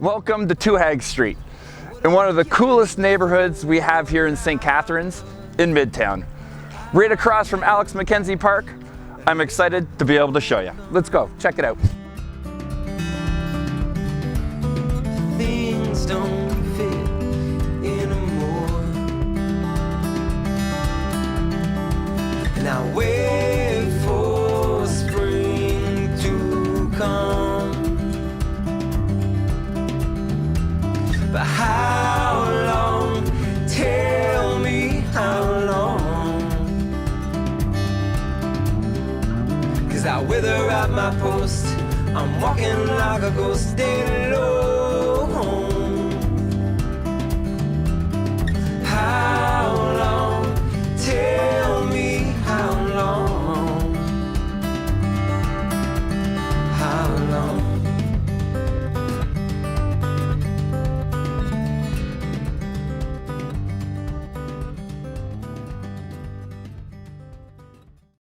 Welcome to Haig Street, in one of the coolest neighborhoods we have here in St. Catharines, in Midtown. Right across from Alex McKenzie Park. I'm excited to be able to show you. Let's go, check it out. Things don't fit anymore, and I wait for spring to come. But how long? Tell me how long? 'Cause I wither at my post. I'm walking like a ghost, stay low.